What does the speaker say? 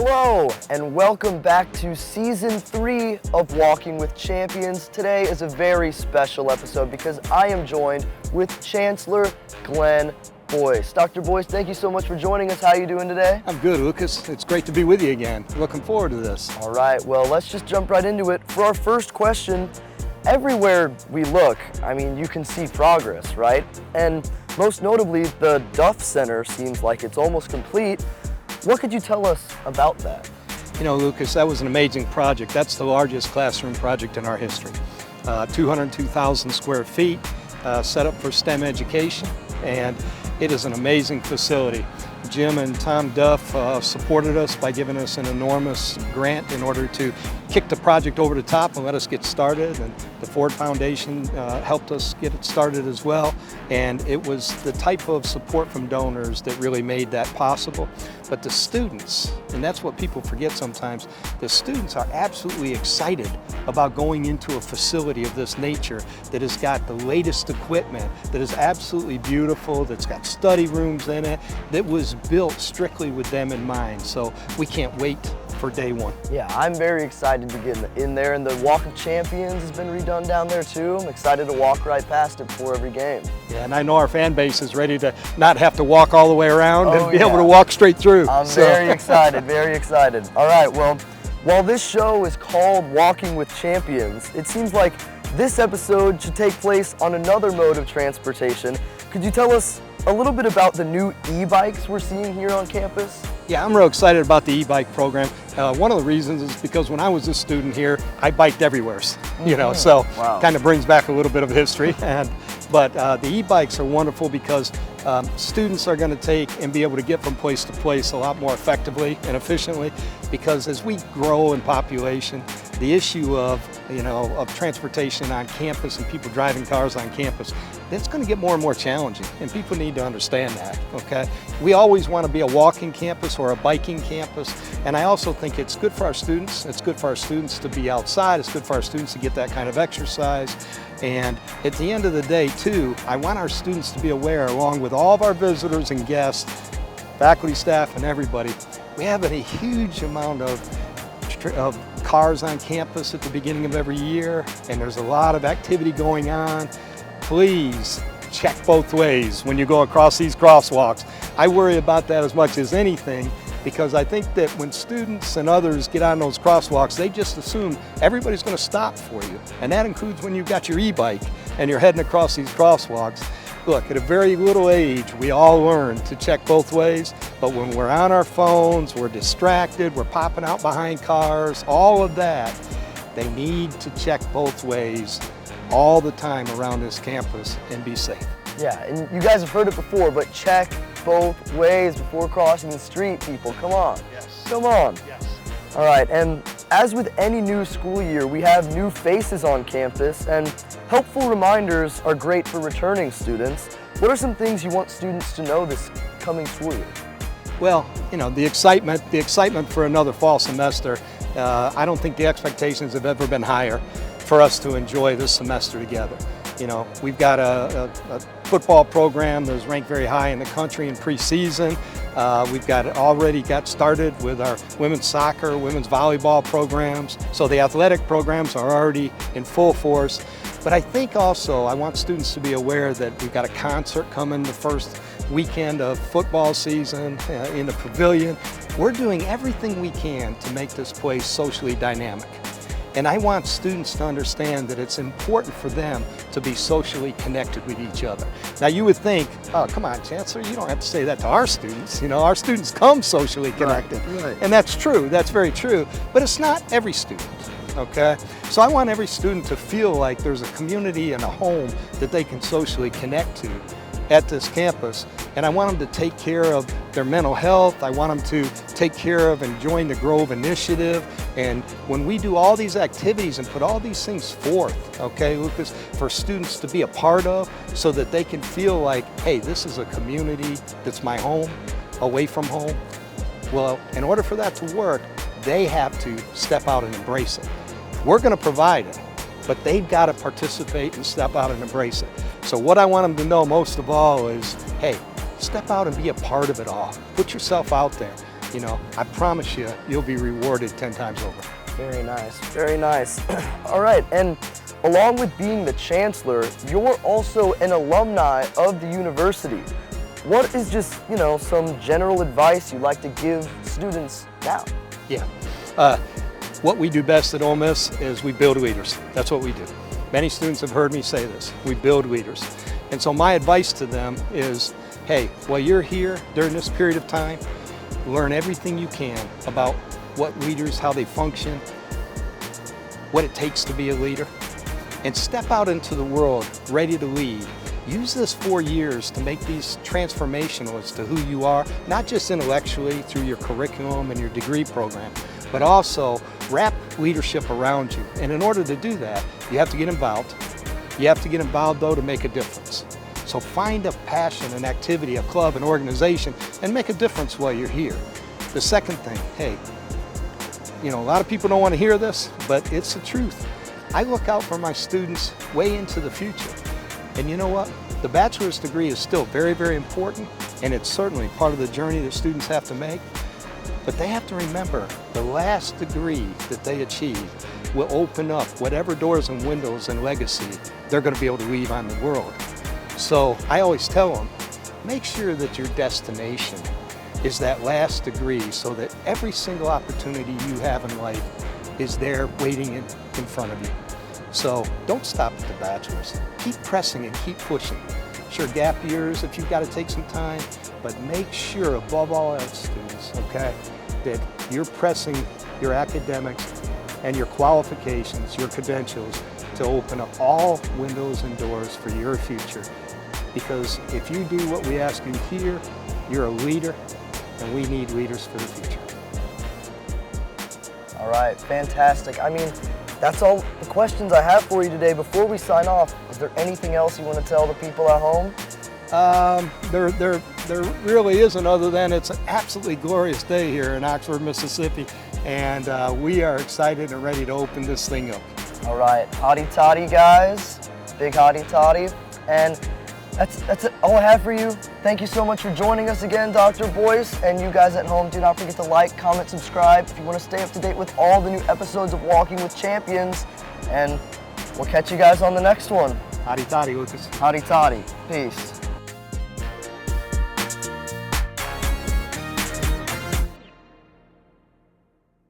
Hello, and welcome back to Season 3 of Walking with Champions. Today is a very special episode because I am joined with Chancellor Glenn Boyce. Dr. Boyce, thank you so much for joining us. How are you doing today? I'm good, Lucas. It's great to be with you again. Looking forward to this. All right, well, let's just jump right into it. For our first question, everywhere we look, I mean, you can see progress, right? And most notably, the Duff Center seems like it's almost complete. What could you tell us about that? You know, Lucas, that was an amazing project. That's the largest classroom project in our history. 202,000 square feet, set up for STEM education, and it is an amazing facility. Jim and Tom Duff supported us by giving us an enormous grant in order to kick the project over the top and let us get started. And the Ford Foundation helped us get it started as well. And it was the type of support from donors that really made that possible. But the students, and that's what people forget sometimes, the students are absolutely excited about going into a facility of this nature that has got the latest equipment, that is absolutely beautiful, that's got study rooms in it, that was built strictly with them in mind. So we can't wait for day one. Yeah, I'm very excited to get in there, and the Walk of Champions has been redone down there too. I'm excited to walk right past it before every game. Yeah, and I know our fan base is ready to not have to walk all the way around and be able to walk straight through. I'm very excited, very excited. All right, well, while this show is called Walking with Champions, it seems like this episode should take place on another mode of transportation. Could you tell us a little bit about the new e-bikes we're seeing here on campus? Yeah, I'm real excited about the e-bike program. One of the reasons is because when I was a student here, I biked everywhere, you know, so kind of brings back a little bit of history. But the e-bikes are wonderful because students are going to take and be able to get from place to place a lot more effectively and efficiently, because as we grow in population, the issue of transportation on campus and people driving cars on campus, that's going to get more and more challenging, and people need to understand that, okay? We always want to be a walking campus or a biking campus, and I also think it's good for our students. It's good for our students to be outside. It's good for our students to get that kind of exercise. And at the end of the day, too, I want our students to be aware, along with all of our visitors and guests, faculty, staff, and everybody, we have a huge amount of cars on campus at the beginning of every year, and there's a lot of activity going on. Please check both ways when you go across these crosswalks. I worry about that as much as anything, because I think that when students and others get on those crosswalks, they just assume everybody's going to stop for you. And that includes when you've got your e-bike and you're heading across these crosswalks. Look, at a very little age, we all learn to check both ways, but when we're on our phones, we're distracted, we're popping out behind cars, all of that, they need to check both ways all the time around this campus and be safe. Yeah, and you guys have heard it before, but check both ways before crossing the street, people. Come on. Yes. Come on. Yes. All right, and as with any new school year, we have new faces on campus, and helpful reminders are great for returning students. What are some things you want students to know this coming school year? Well, you know, the excitement for another fall semester. I don't think the expectations have ever been higher for us to enjoy this semester together. You know, we've got a football program that's ranked very high in the country in preseason. We've already got started with our women's soccer, women's volleyball programs. So the athletic programs are already in full force. But I think also I want students to be aware that we've got a concert coming the first weekend of football season in the pavilion. We're doing everything we can to make this place socially dynamic. And I want students to understand that it's important for them to be socially connected with each other. Now you would think, oh, come on, Chancellor, you don't have to say that to our students. You know, our students come socially connected. Right. And that's true, that's very true, but it's not every student, okay? So I want every student to feel like there's a community and a home that they can socially connect to at this campus. And I want them to take care of their mental health. I want them to take care of and join the Grove Initiative. And when we do all these activities and put all these things forth, okay, Lucas, for students to be a part of so that they can feel like, hey, this is a community that's my home, away from home. Well, in order for that to work, they have to step out and embrace it. We're going to provide it, but they've got to participate and step out and embrace it. So what I want them to know most of all is, hey, step out and be a part of it all. Put yourself out there. you know, I promise you, you'll be rewarded 10 times over. Very nice, very nice. All right, and along with being the chancellor, you're also an alumni of the university. What is just, you know, some general advice you'd like to give students now? Yeah. What we do best at Ole Miss is we build leaders. That's what we do. Many students have heard me say this. We build leaders. And so my advice to them is, hey, while you're here during this period of time, learn everything you can about what leaders, how they function, what it takes to be a leader, and step out into the world ready to lead. Use this 4 years to make these transformational as to who you are, not just intellectually through your curriculum and your degree program, but also wrap leadership around you. And in order to do that, you have to get involved. You have to get involved, though, to make a difference. So find a passion, an activity, a club, an organization, and make a difference while you're here. The second thing, hey, you know, a lot of people don't want to hear this, but it's the truth. I look out for my students way into the future. And you know what? The bachelor's degree is still very, very important, and it's certainly part of the journey that students have to make. But they have to remember the last degree that they achieve will open up whatever doors and windows and legacy they're going to be able to leave on the world. So I always tell them, make sure that your destination is that last degree so that every single opportunity you have in life is there waiting in front of you. So don't stop at the bachelor's. Keep pressing and keep pushing. Sure, gap years if you've got to take some time, but make sure above all else, students, okay, that you're pressing your academics and your qualifications, your credentials, to open up all windows and doors for your future. Because if you do what we ask you here, you're a leader, and we need leaders for the future. All right, fantastic. I mean, that's all the questions I have for you today. Before we sign off, is there anything else you want to tell the people at home? There really isn't, other than it's an absolutely glorious day here in Oxford, Mississippi, and we are excited and ready to open this thing up. All right, hotty toddy, guys. Big hotty toddy. And that's all I have for you. Thank you so much for joining us again, Dr. Boyce. And you guys at home, do not forget to like, comment, subscribe if you want to stay up to date with all the new episodes of Walking with Champions. And we'll catch you guys on the next one. Hotty toddy, Lucas. Hotty toddy. Peace.